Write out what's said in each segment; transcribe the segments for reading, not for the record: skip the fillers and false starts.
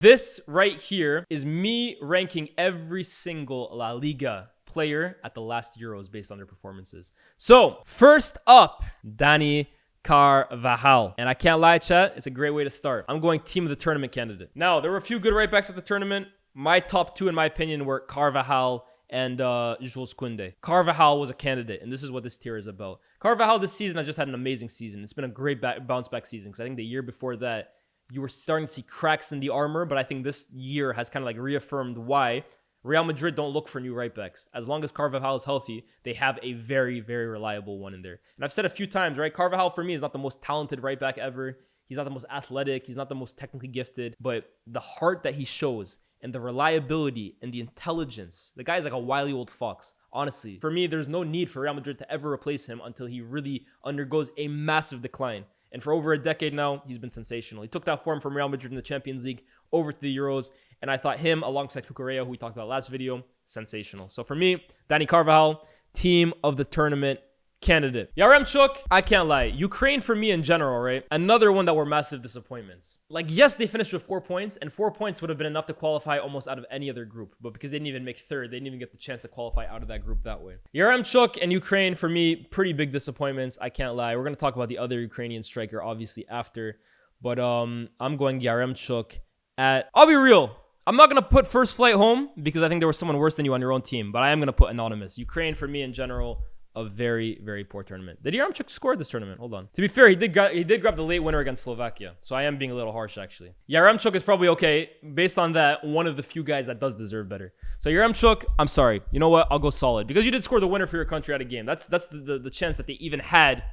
This right here is me ranking every single La Liga player at the last Euros based on their performances. So, first up, Dani Carvajal. And I can't lie, chat, it's a great way to start. I'm going team of the tournament candidate. Now, there were a few good right backs at the tournament. My top two, in my opinion, were Carvajal and Jules Koundé. Carvajal was a candidate, and this is what this tier is about. Carvajal this season has just had an amazing season. It's been a great bounce back season, because I think the year before that, you were starting to see cracks in the armor, but I think this year has kind of like reaffirmed why Real Madrid don't look for new right backs. As long as Carvajal is healthy, they have a very, very reliable one in there. And I've said a few times, right? Carvajal for me is not the most talented right back ever. He's not the most athletic. He's not the most technically gifted, but the heart that he shows and the reliability and the intelligence, the guy is like a wily old fox. Honestly, for me, there's no need for Real Madrid to ever replace him until he really undergoes a massive decline. And for over a decade now, he's been sensational. He took that form from Real Madrid in the Champions League over to the Euros. And I thought him, alongside Cucurella, who we talked about last video, sensational. So for me, Dani Carvajal, team of the tournament candidate. Yaremchuk, I can't lie. Ukraine for me in general, right? Another one that were massive disappointments. Like, yes, they finished with 4 points, and 4 points would have been enough to qualify almost out of any other group. But because they didn't even make third, they didn't even get the chance to qualify out of that group that way. Yaremchuk and Ukraine, for me, pretty big disappointments. I can't lie. We're going to talk about the other Ukrainian striker, obviously, after. But I'm going Yaremchuk at... I'll be real. I'm not going to put first flight home because I think there was someone worse than you on your own team. But I am going to put anonymous. Ukraine, for me in general, a very, very poor tournament. Did Yaremchuk score this tournament? Hold on. To be fair, he did grab the late winner against Slovakia. So I am being a little harsh, actually. Yaremchuk is probably okay. Based on that, one of the few guys that does deserve better. So Yaremchuk, I'm sorry. You know what? I'll go solid. Because you did score the winner for your country at a game. That's the chance that they even had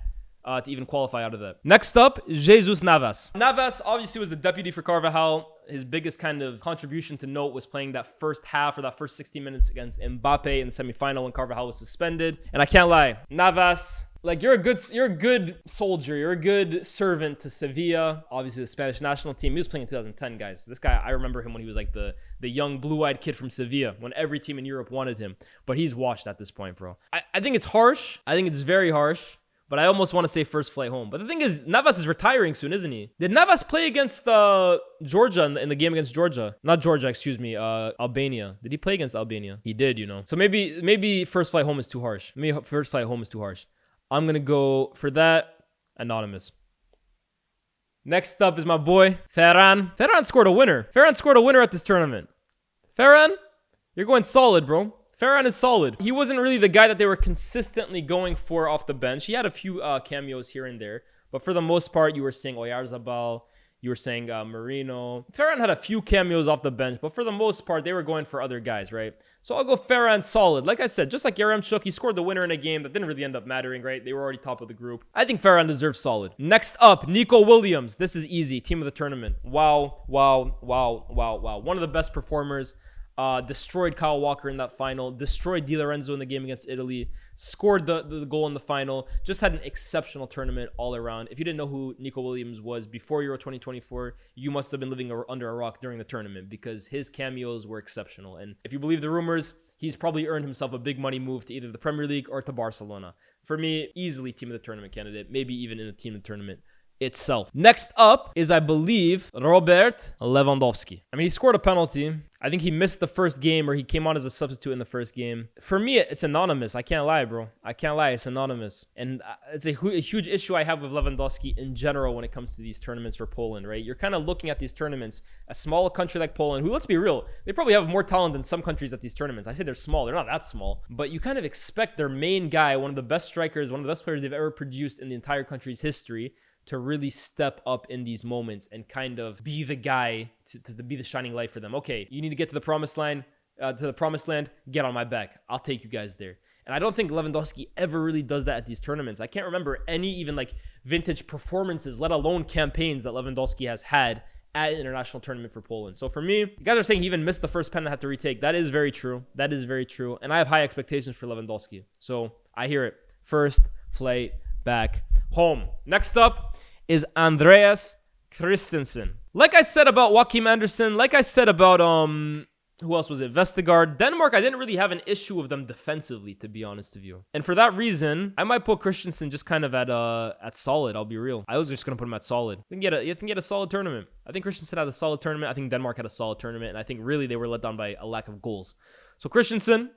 to even qualify out of that. Next up, Jesus Navas. Navas obviously was the deputy for Carvajal. His biggest kind of contribution to note was playing that first half or that first 60 minutes against Mbappe in the semifinal when Carvajal was suspended. And I can't lie, Navas, like you're a good soldier. You're a good servant to Sevilla. Obviously, the Spanish national team. He was playing in 2010, guys. This guy, I remember him when he was like the young blue-eyed kid from Sevilla when every team in Europe wanted him. But he's washed at this point, bro. I think it's harsh. I think it's very harsh. But I almost want to say first flight home. But the thing is, Navas is retiring soon, isn't he? Did Navas play against Georgia in the game against Georgia? Not Georgia, excuse me. Albania. Did he play against Albania? He did, you know. So maybe first flight home is too harsh. Maybe first flight home is too harsh. I'm going to go for that. Anonymous. Next up is my boy, Ferran. Ferran scored a winner. Ferran scored a winner at this tournament. Ferran, you're going solid, bro. Ferran is solid. He wasn't really the guy that they were consistently going for off the bench. He had a few cameos here and there. But for the most part, you were saying Oyarzabal. You were saying Marino. Ferran had a few cameos off the bench. But for the most part, they were going for other guys, right? So I'll go Ferran solid. Like I said, just like Yaremchuk, he scored the winner in a game that didn't really end up mattering, right? They were already top of the group. I think Ferran deserves solid. Next up, Nico Williams. This is easy. Team of the tournament. Wow. One of the best performers. Destroyed Kyle Walker in that final, destroyed Di Lorenzo in the game against Italy, scored the goal in the final, just had an exceptional tournament all around. If you didn't know who Nico Williams was before Euro 2024, you must have been living under a rock during the tournament because his cameos were exceptional. And if you believe the rumors, he's probably earned himself a big money move to either the Premier League or to Barcelona. For me, easily team of the tournament candidate, maybe even in the team of the tournament itself. Next up is, I believe, Robert Lewandowski. I mean, he scored a penalty. I think he missed the first game or he came on as a substitute in the first game. For me, it's anonymous. I can't lie, bro. I can't lie. It's anonymous. And it's a huge issue I have with Lewandowski in general when it comes to these tournaments for Poland, right? You're kind of looking at these tournaments, a small country like Poland, who, let's be real, they probably have more talent than some countries at these tournaments. I say they're small. They're not that small. But you kind of expect their main guy, one of the best strikers, one of the best players they've ever produced in the entire country's history, to really step up in these moments and kind of be the guy to be the shining light for them. Okay, you need to get to the promised land, get on my back. I'll take you guys there. And I don't think Lewandowski ever really does that at these tournaments. I can't remember any even like vintage performances, let alone campaigns that Lewandowski has had at an international tournament for Poland. So for me, you guys are saying he even missed the first pen and had to retake. That is very true. That is very true. And I have high expectations for Lewandowski. So I hear it. First flight back home. Next up is Andreas Christensen. Like I said about Joachim Andersen, like I said about Who else was it? Vestergaard. Denmark, I didn't really have an issue with them defensively, to be honest with you. And for that reason, I might put Christensen just kind of at solid. I'll be real. I was just going to put him at solid. I think he had a solid tournament. I think Christensen had a solid tournament. I think Denmark had a solid tournament. And I think really they were let down by a lack of goals. So Christensen,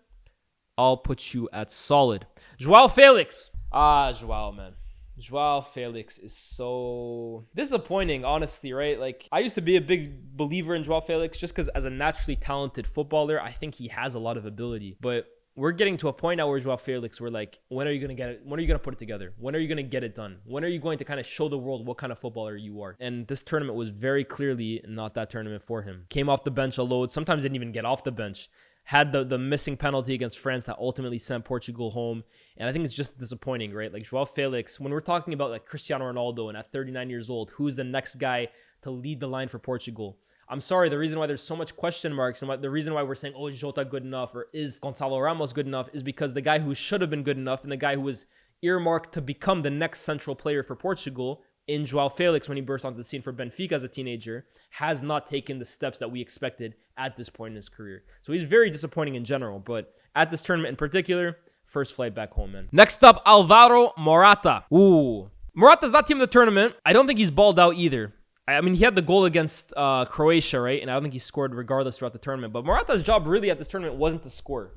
I'll put you at solid. Joao Felix. Joao, man. Joao Felix is so disappointing, honestly, right? Like, I used to be a big believer in Joao Felix just because as a naturally talented footballer, I think he has a lot of ability. But we're getting to a point now where Joao Felix, we're like, when are you going to get it? When are you going to put it together? When are you going to get it done? When are you going to kind of show the world what kind of footballer you are? And this tournament was very clearly not that tournament for him. Came off the bench a load. Sometimes didn't even get off the bench. Had the missing penalty against France that ultimately sent Portugal home. And I think it's just disappointing, right? Like Joao Felix, when we're talking about like Cristiano Ronaldo and at 39 years old, who's the next guy to lead the line for Portugal? I'm sorry, the reason why there's so much question marks and the reason why we're saying, oh, is Jota good enough or is Gonçalo Ramos good enough is because the guy who should have been good enough and the guy who was earmarked to become the next central player for Portugal in Joao Felix when he burst onto the scene for Benfica as a teenager, has not taken the steps that we expected at this point in his career. So he's very disappointing in general, but at this tournament in particular, first flight back home, man. Next up, Alvaro Morata. Ooh. Morata's not team of the tournament. I don't think he's balled out either. I mean, he had the goal against Croatia, right? And I don't think he scored regardless throughout the tournament. But Morata's job really at this tournament wasn't to score.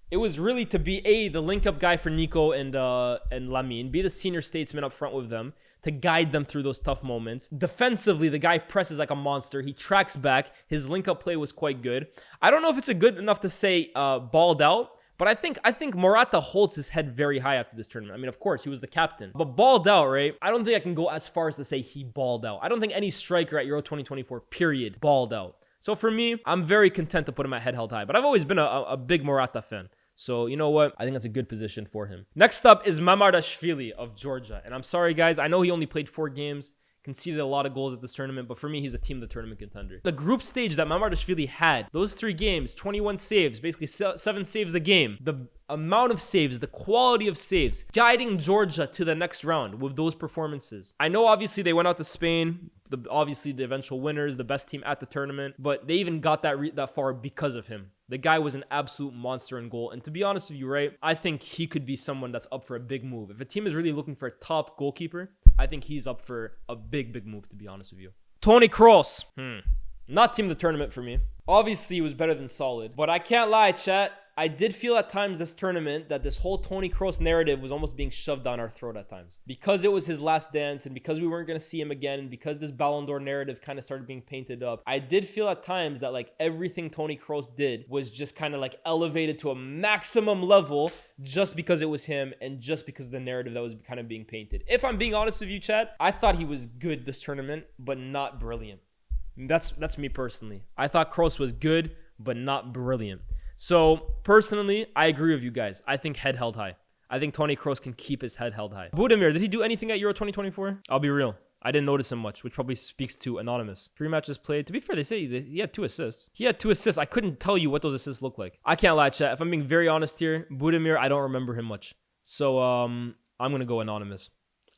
It was really to be the link-up guy for Nico and Lamine, be the senior statesman up front with them, to guide them through those tough moments. Defensively, the guy presses like a monster. He tracks back. His link-up play was quite good. I don't know if it's good enough to say balled out, but I think Morata holds his head very high after this tournament. I mean, of course, he was the captain. But balled out, right? I don't think I can go as far as to say he balled out. I don't think any striker at Euro 2024, period, balled out. So for me, I'm very content to put him at head held high. But I've always been a big Morata fan. So, you know what? I think that's a good position for him. Next up is Mamardashvili of Georgia. And I'm sorry, guys. I know he only played 4 games, conceded a lot of goals at this tournament, but for me, he's a team of the tournament contender. The group stage that Mamardashvili had, those 3 games, 21 saves, basically 7 saves a game. The amount of saves, the quality of saves, guiding Georgia to the next round with those performances. I know, obviously, they went out to Spain. Obviously, the eventual winners, the best team at the tournament, but they even got that far because of him. The guy was an absolute monster in goal. And to be honest with you, right, I think he could be someone that's up for a big move. If a team is really looking for a top goalkeeper, I think he's up for a big move, to be honest with you. Toni Kroos. Not team of the tournament for me. Obviously, he was better than solid. But I can't lie, chat. I did feel at times this tournament that this whole Toni Kroos narrative was almost being shoved down our throat at times. Because it was his last dance and because we weren't going to see him again and because this Ballon d'Or narrative kind of started being painted up, I did feel at times that like everything Toni Kroos did was just kind of like elevated to a maximum level just because it was him and just because of the narrative that was kind of being painted. If I'm being honest with you, Chad, I thought he was good this tournament, but not brilliant. That's me personally. I thought Kroos was good, but not brilliant. So, personally, I agree with you guys. I think head held high. I think Toni Kroos can keep his head held high. Budimir, did he do anything at Euro 2024? I'll be real. I didn't notice him much, which probably speaks to Anonymous. 3 matches played. To be fair, they say he had 2 assists. He had 2 assists. I couldn't tell you what those assists look like. I can't lie, chat. If I'm being very honest here, Budimir, I don't remember him much. So, I'm going to go Anonymous.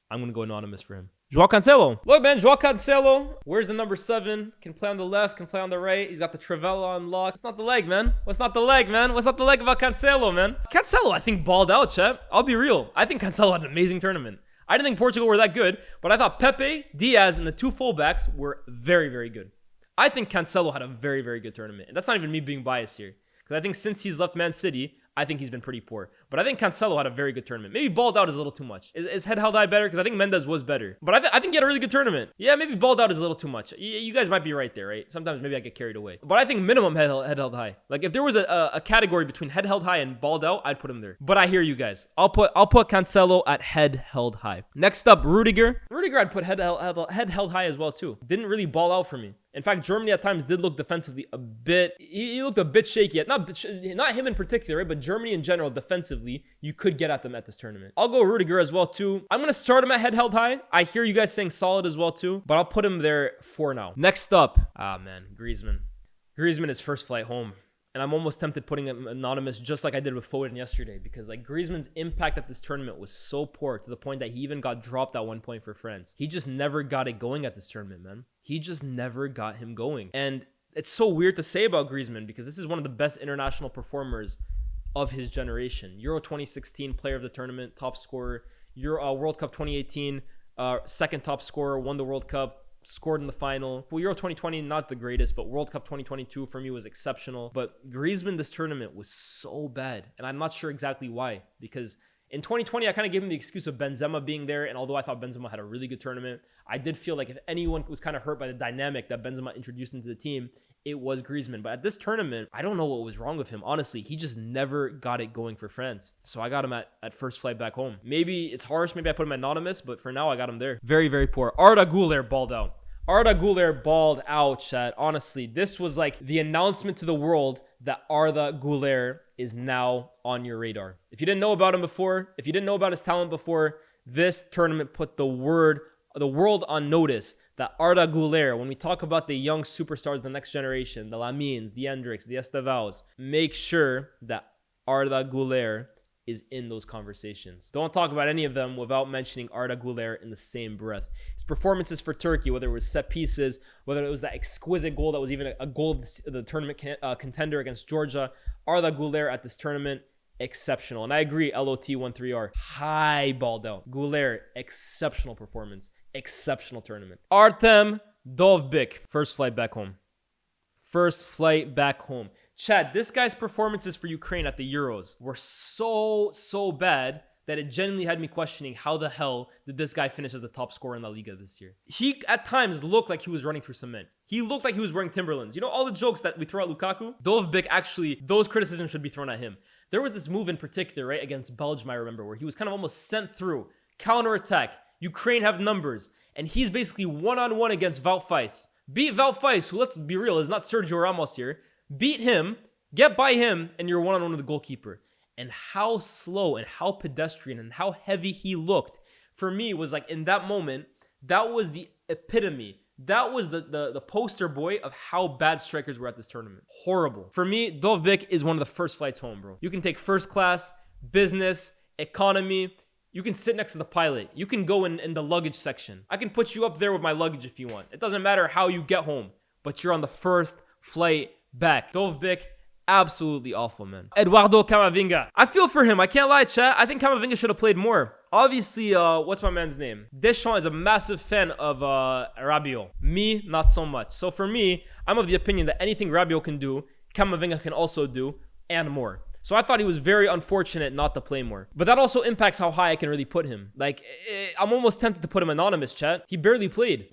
I'm going to go Anonymous for him. Joao Cancelo. Look, man, Joao Cancelo. Where's the number 7? Can play on the left, can play on the right. He's got the Trivela on lock. It's not the leg, man. What's not the leg, man? What's not the leg about Cancelo, man? Cancelo, I think, balled out, chat. I'll be real. I think Cancelo had an amazing tournament. I didn't think Portugal were that good, but I thought Pepe, Diaz, and the 2 fullbacks were very, very good. I think Cancelo had a very, very good tournament. And that's not even me being biased here. Because I think since he's left Man City, I think he's been pretty poor. But I think Cancelo had a very good tournament. Maybe balled out is a little too much. Is head held high better? Because I think Mendes was better. But I think he had a really good tournament. Yeah, maybe balled out is a little too much. You guys might be right there, right? Sometimes maybe I get carried away. But I think minimum head held high. Like if there was a category between head held high and balled out, I'd put him there. But I hear you guys. I'll put Cancelo at head held high. Next up, Rudiger. Rudiger I'd put head held high as well too. Didn't really ball out for me. In fact, Germany at times did look defensively a bit. He looked a bit shaky. Not him in particular, right? But Germany in general, defensively, you could get at them at this tournament. I'll go Rudiger as well too. I'm gonna start him at head held high. I hear you guys saying solid as well too, but I'll put him there for now. Next up, Griezmann. Griezmann is first flight home. And I'm almost tempted putting him anonymous just like I did with Foden yesterday because like Griezmann's impact at this tournament was so poor to the point that he even got dropped at one point for France. He just never got it going at this tournament, man. He just never got him going. And it's so weird to say about Griezmann because this is one of the best international performers of his generation. Euro 2016 player of the tournament, top scorer. World Cup 2018, second top scorer, won the World Cup, scored in the final. Well, Euro 2020, not the greatest, but World Cup 2022 for me was exceptional. But Griezmann this tournament was so bad. And I'm not sure exactly why. Because in 2020, I kind of gave him the excuse of Benzema being there. And although I thought Benzema had a really good tournament, I did feel like if anyone was kind of hurt by the dynamic that Benzema introduced into the team, it was Griezmann. But at this tournament, I don't know what was wrong with him. Honestly, he just never got it going for France. So I got him at first flight back home. Maybe it's harsh. Maybe I put him anonymous, but for now, I got him there. Very, very poor. Arda Güler balled out. Arda Güler balled out, chat. Honestly, this was like the announcement to the world that Arda Güler is now on your radar. If you didn't know about him before, if you didn't know about his talent before, this tournament put the world on notice that Arda Güler, when we talk about the young superstars of the next generation, the Lamines, the Endricks, the Estevaos, make sure that Arda Güler is in those conversations. Don't talk about any of them without mentioning Arda Güler in the same breath. His performances for Turkey, whether it was set pieces, whether it was that exquisite goal that was even a goal of the tournament contender against Georgia, Arda Güler at this tournament, exceptional. And I agree, LOT13R, high balled out. Güler, exceptional performance, exceptional tournament. Artem Dovbyk, first flight back home. First flight back home. Chad, this guy's performances for Ukraine at the Euros were so bad that it genuinely had me questioning how the hell did this guy finish as the top scorer in La Liga this year. He, at times, looked like he was running through cement. He looked like he was wearing Timberlands. You know, all the jokes that we throw at Lukaku? Dovbyk, actually, those criticisms should be thrown at him. There was this move in particular, right, against Belgium, I remember, where he was kind of almost sent through. Counterattack. Ukraine have numbers. And he's basically one-on-one against Wout Faes. Beat Wout Faes, who, let's be real, is not Sergio Ramos here. Beat him, get by him, and you're one-on-one with the goalkeeper. And how slow and how pedestrian and how heavy he looked, for me, was like, in that moment, that was the epitome. That was the poster boy of how bad strikers were at this tournament. Horrible. For me, Dovbyk is one of the first flights home, bro. You can take first class, business, economy. You can sit next to the pilot. You can go in the luggage section. I can put you up there with my luggage if you want. It doesn't matter how you get home, but you're on the first flight back. Dovbyk, absolutely awful, man. Eduardo Camavinga. I feel for him. I can't lie, chat. I think Camavinga should have played more. Obviously, what's my man's name? Deschamps is a massive fan of Rabiot. Me, not so much. So for me, I'm of the opinion that anything Rabiot can do, Camavinga can also do, and more. So I thought he was very unfortunate not to play more. But that also impacts how high I can really put him. Like, I'm almost tempted to put him anonymous, chat. He barely played.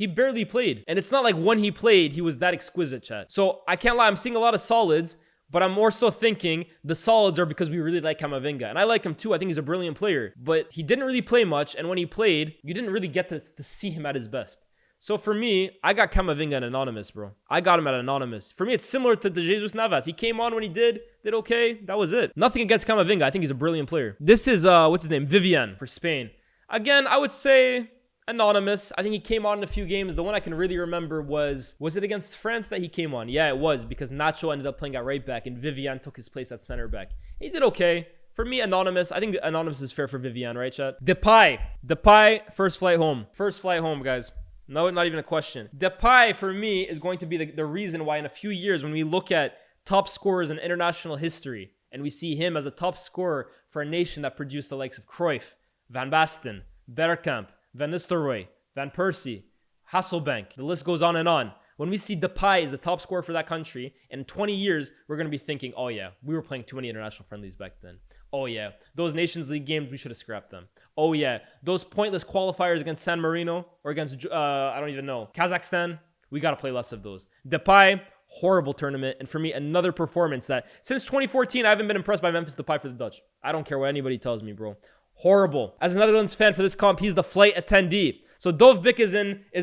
And it's not like when he played, he was that exquisite, chat. So I can't lie, I'm seeing a lot of solids, but I'm more so thinking the solids are because we really like Camavinga. And I like him too. I think he's a brilliant player. But he didn't really play much. And when he played, you didn't really get to see him at his best. So for me, I got Camavinga at anonymous, bro. I got him at anonymous. For me, it's similar to the Jesus Navas. He came on when he did okay. That was it. Nothing against Camavinga. I think he's a brilliant player. This is, what's his name? Vivian for Spain. Again, I would say anonymous. I think he came on in a few games. The one I can really remember was it against France that he came on? Yeah, it was, because Nacho ended up playing at right back and Vivian took his place at center back. He did okay. For me, anonymous. I think anonymous is fair for Vivian, right, chat? Depay, first flight home. First flight home, guys. No, not even a question. Depay, for me, is going to be the reason why in a few years, when we look at top scorers in international history, and we see him as a top scorer for a nation that produced the likes of Cruyff, Van Basten, Bergkamp, Van Nistelrooy, Van Persie, Hasselbank, the list goes on and on. When we see Depay as the top scorer for that country, in 20 years, we're going to be thinking, oh yeah, we were playing too many international friendlies back then. Oh yeah, those Nations League games, we should have scrapped them. Oh yeah, those pointless qualifiers against San Marino or against, I don't even know, Kazakhstan, we got to play less of those. Depay, horrible tournament. And for me, another performance that since 2014, I haven't been impressed by Memphis Depay for the Dutch. I don't care what anybody tells me, bro. Horrible. As a Netherlands fan for this comp, he's the flight attendee. So Dovbyk is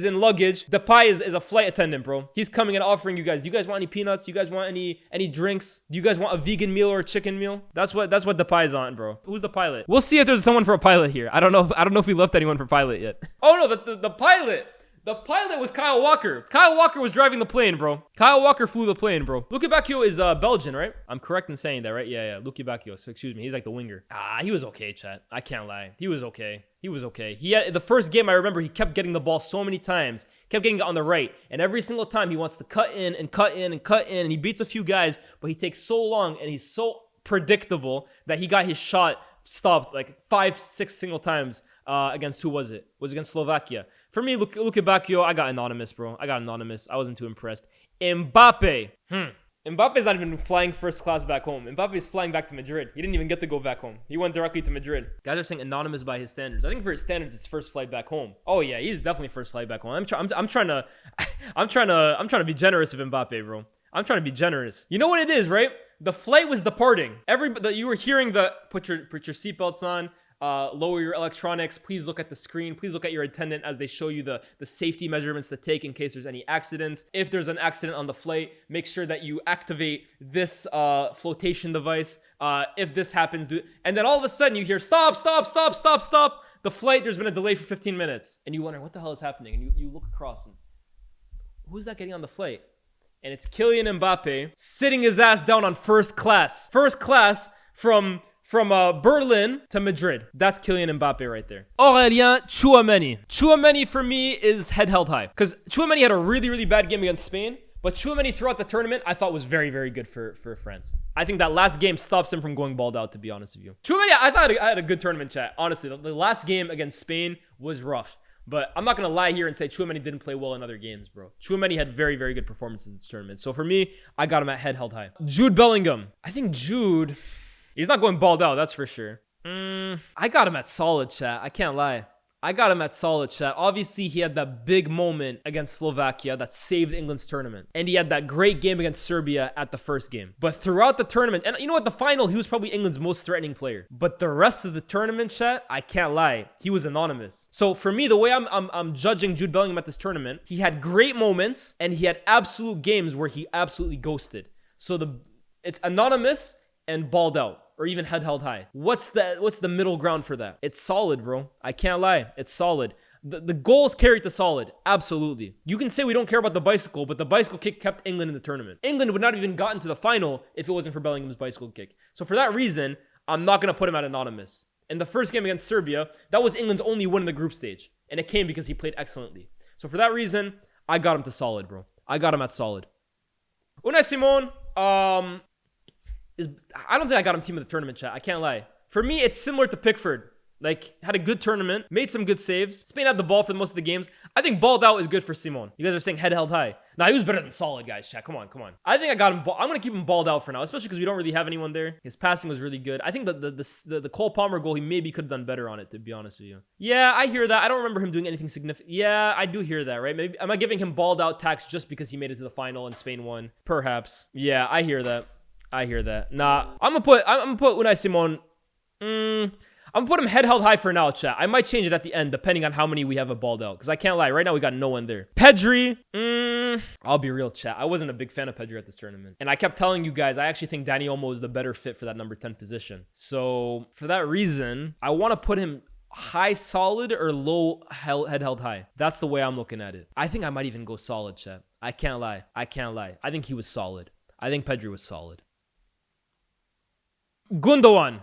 in luggage. Depay is a flight attendant, bro. He's coming and offering you guys. Do you guys want any peanuts? Do you guys want any drinks? Do you guys want a vegan meal or a chicken meal? That's what Depay's on, bro. Who's the pilot? We'll see if there's someone for a pilot here. I don't know if we left anyone for pilot yet. Oh no, the pilot. The pilot was Kyle Walker. Kyle Walker was driving the plane, bro. Kyle Walker flew the plane, bro. Luke Bacchio is Belgian, right? I'm correct in saying that, right? Yeah. Luke Bacchio. So excuse me. He's like the winger. He was okay, chat. I can't lie. He was okay. He had the first game. I remember he kept getting the ball so many times, kept getting it on the right, and every single time he wants to cut in, and he beats a few guys, but he takes so long and he's so predictable that he got his shot stopped like 5-6 single times. Against who was it? It was against Slovakia. For me, look at Bacchio. I got anonymous, bro. I wasn't too impressed. Mbappe. Mbappe's not even flying first class back home. Mbappe's flying back to Madrid. He didn't even get to go back home. He went directly to Madrid. Guys are saying anonymous by his standards. I think for his standards, it's first flight back home. Oh yeah, he's definitely first flight back home. I'm trying to be generous of Mbappe, bro. I'm trying to be generous. You know what it is, right? The flight was departing. You were hearing the put your seatbelts on. Lower your electronics. Please look at the screen. Please look at your attendant as they show you the safety measurements to take in case there's any accidents. If there's an accident on the flight, make sure that you activate this flotation device. If this happens, and then all of a sudden you hear stop. The flight, there's been a delay for 15 minutes. And you wonder, what the hell is happening? And you look across and who's that getting on the flight? And it's Kylian Mbappe sitting his ass down on first class. First class from Berlin to Madrid. That's Kylian Mbappe right there. Aurélien Tchouameni. Tchouameni for me is head held high. Because Tchouameni had a really, really bad game against Spain. But Tchouameni throughout the tournament, I thought was very, very good for France. I think that last game stops him from going balled out, to be honest with you. Tchouameni, I thought I had a good tournament, chat. Honestly, the last game against Spain was rough. But I'm not going to lie here and say Tchouameni didn't play well in other games, bro. Tchouameni had very, very good performances in this tournament. So for me, I got him at head held high. Jude Bellingham. I think Jude... He's not going balled out, that's for sure. I got him at solid, chat. I can't lie. I got him at solid, chat. Obviously, he had that big moment against Slovakia that saved England's tournament. And he had that great game against Serbia at the first game. But throughout the tournament, and you know what? The final, he was probably England's most threatening player. But the rest of the tournament, chat, I can't lie. He was anonymous. So for me, the way I'm judging Jude Bellingham at this tournament, he had great moments and he had absolute games where he absolutely ghosted. So it's anonymous and balled out. Or even head held high. What's the middle ground for that? It's solid, bro. I can't lie. It's solid. The goals carried to solid. Absolutely. You can say we don't care about the bicycle, but the bicycle kick kept England in the tournament. England would not have even gotten to the final if it wasn't for Bellingham's bicycle kick. So for that reason, I'm not going to put him at anonymous. In the first game against Serbia, that was England's only win in the group stage. And it came because he played excellently. So for that reason, I got him to solid, bro. I got him at solid. Unai Simon, I don't think I got him team of the tournament, chat. I can't lie. For me, it's similar to Pickford. Like, had a good tournament, made some good saves. Spain had the ball for most of the games. I think balled out is good for Simon. You guys are saying head held high. Nah, he was better than solid, guys, chat. Come on. I think I got him. I'm going to keep him balled out for now, especially because we don't really have anyone there. His passing was really good. I think the Cole Palmer goal, he maybe could have done better on it, to be honest with you. Yeah, I hear that. I don't remember him doing anything significant. Yeah, I do hear that, right? Maybe am I giving him balled out tax just because he made it to the final and Spain won? Perhaps. Yeah, I hear that. Nah, I'm gonna put Unai Simon. I'm gonna put him head held high for now, chat. I might change it at the end depending on how many we have a balled out. Because I can't lie, right now we got no one there. Pedri. I'll be real, chat. I wasn't a big fan of Pedri at this tournament, and I kept telling you guys I actually think Dani Olmo is the better fit for that number 10 position. So for that reason, I want to put him high solid or low head held high. That's the way I'm looking at it. I think I might even go solid, chat. I can't lie. I think he was solid. I think Pedri was solid. Gundogan,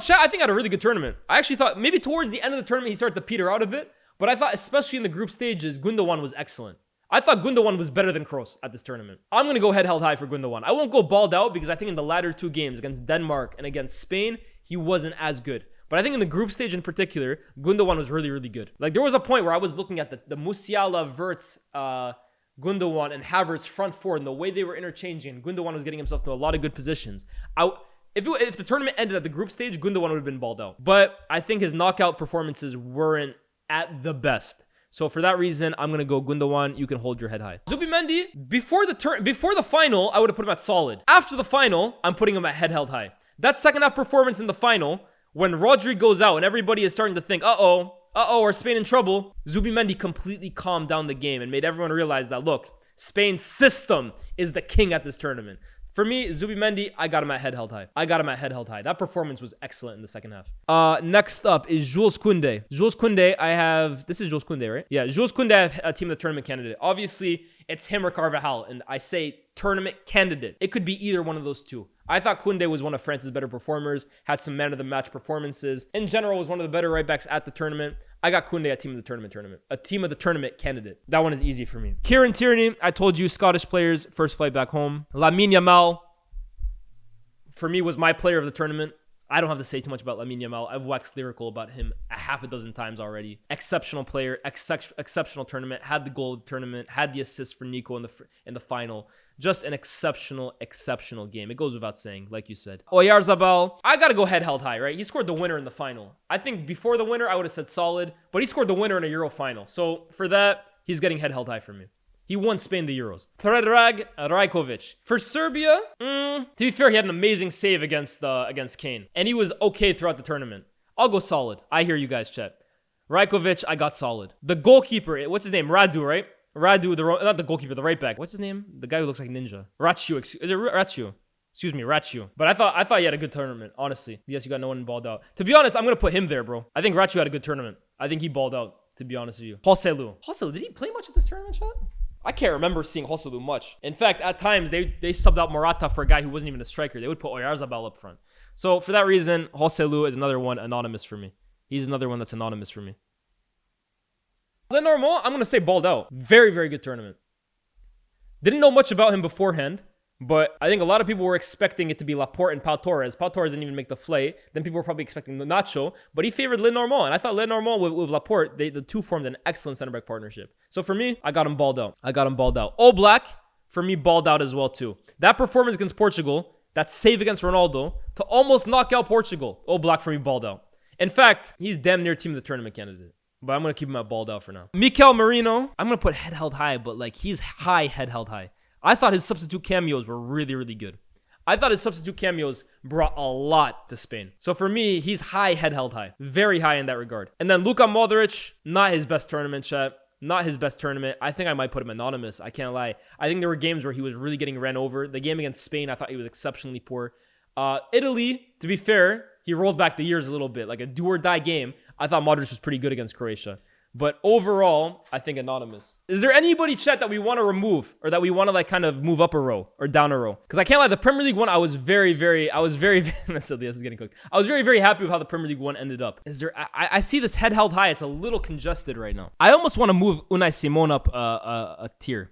chat, I think had a really good tournament. I actually thought maybe towards the end of the tournament he started to peter out a bit, but I thought especially in the group stages, Gundogan was excellent. I thought Gundogan was better than Kroos at this tournament. I'm going to go head held high for Gundogan. I won't go balled out because I think in the latter two games against Denmark and against Spain, he wasn't as good. But I think in the group stage in particular, Gundogan was really, really good. Like there was a point where I was looking at the Musiala, Wirtz, Gundogan and Havertz front four and the way they were interchanging. Gundogan was getting himself to a lot of good positions. If the tournament ended at the group stage, Gundogan would have been balled out. But I think his knockout performances weren't at the best. So for that reason, I'm going to go Gundogan. You can hold your head high. Zubimendi, before the final, I would have put him at solid. After the final, I'm putting him at head held high. That second half performance in the final, when Rodri goes out and everybody is starting to think, are Spain in trouble? Zubimendi completely calmed down the game and made everyone realize that, look, Spain's system is the king at this tournament. For me, Zubimendi, I got him at head held high. That performance was excellent in the second half. Next up is Jules Koundé. This is Jules Koundé, right? Yeah, Jules Koundé, I have a team of the tournament candidate. Obviously, it's him or Carvajal, and I say tournament candidate. It could be either one of those two. I thought Koundé was one of France's better performers, had some man of the match performances. In general, was one of the better right backs at the tournament. I got Koundé at team of the tournament candidate. That one is easy for me. Kieran Tierney, I told you, Scottish players, first flight back home. Lamine Yamal, for me, was my player of the tournament. I don't have to say too much about Lamine Yamal. I've waxed lyrical about him a half a dozen times already. Exceptional player, exceptional tournament, had the goal of the tournament, had the assist for Nico in the final. Just an exceptional game. It goes without saying, like you said. Oyarzabal, I got to go head held high, right? He scored the winner in the final. I think before the winner, I would have said solid, but he scored the winner in a Euro final. So for that, he's getting head held high for me. He won Spain the Euros. Predrag Rajkovic. For Serbia, to be fair, he had an amazing save against Kane. And he was okay throughout the tournament. I'll go solid. I hear you guys, chat. Rajkovic, I got solid. The goalkeeper, what's his name? Radu, right? Radu, not the goalkeeper, the right back. What's his name? The guy who looks like Ninja. Ratio. Is it Ratio? Excuse me, Ratio. But I thought he had a good tournament, honestly. Yes, you got no one balled out. To be honest, I'm going to put him there, bro. I think Ratio had a good tournament. I think he balled out, to be honest with you. Joselu, did he play much at this tournament, chat? I can't remember seeing Joselu much. In fact, at times, they subbed out Morata for a guy who wasn't even a striker. They would put Oyarzabal up front. So for that reason, Joselu is another one anonymous for me. He's another one that's anonymous for me. Lenormand, I'm going to say balled out. Very, very good tournament. Didn't know much about him beforehand, but I think a lot of people were expecting it to be Laporte and Pau Torres. Pau Torres didn't even make the flight. Then people were probably expecting Nacho, but he favored Lenormand. And I thought Lenormand with Laporte, the two formed an excellent center-back partnership. So for me, I got him balled out. Oblak, for me, balled out as well too. That performance against Portugal, that save against Ronaldo, to almost knock out Portugal. Oblak, for me, balled out. In fact, he's damn near team of the tournament candidate. But I'm going to keep him at balled out for now. Mikel Merino, I'm going to put head held high, but like he's high head held high. I thought his substitute cameos were really, really good. I thought his substitute cameos brought a lot to Spain. So for me, he's high head held high. Very high in that regard. And then Luka Modric, not his best tournament, chat. Not his best tournament. I think I might put him anonymous. I can't lie. I think there were games where he was really getting ran over. The game against Spain, I thought he was exceptionally poor. Italy, to be fair, he rolled back the years a little bit. Like a do or die game. I thought Modric was pretty good against Croatia. But overall, I think anonymous. Is there anybody, chat, that we want to remove or that we want to like kind of move up a row or down a row? Because I can't lie, the Premier League one, I was very, very this is getting cooked. I was very, very happy with how the Premier League one ended up. I see this head held high. It's a little congested right now. I almost want to move Unai Simon up a tier.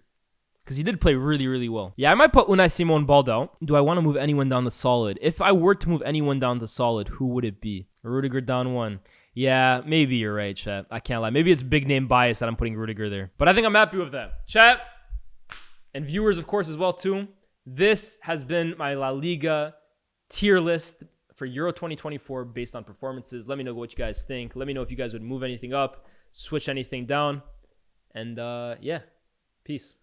Because he did play really, really well. Yeah, I might put Unai Simon balled out. Do I want to move anyone down to solid? If I were to move anyone down to solid, who would it be? Rudiger down one. Yeah, maybe you're right, chat. I can't lie. Maybe it's big name bias that I'm putting Rudiger there. But I think I'm happy with that. Chat, and viewers, of course, as well, too. This has been my La Liga tier list for Euro 2024 based on performances. Let me know what you guys think. Let me know if you guys would move anything up, switch anything down. And, yeah, peace.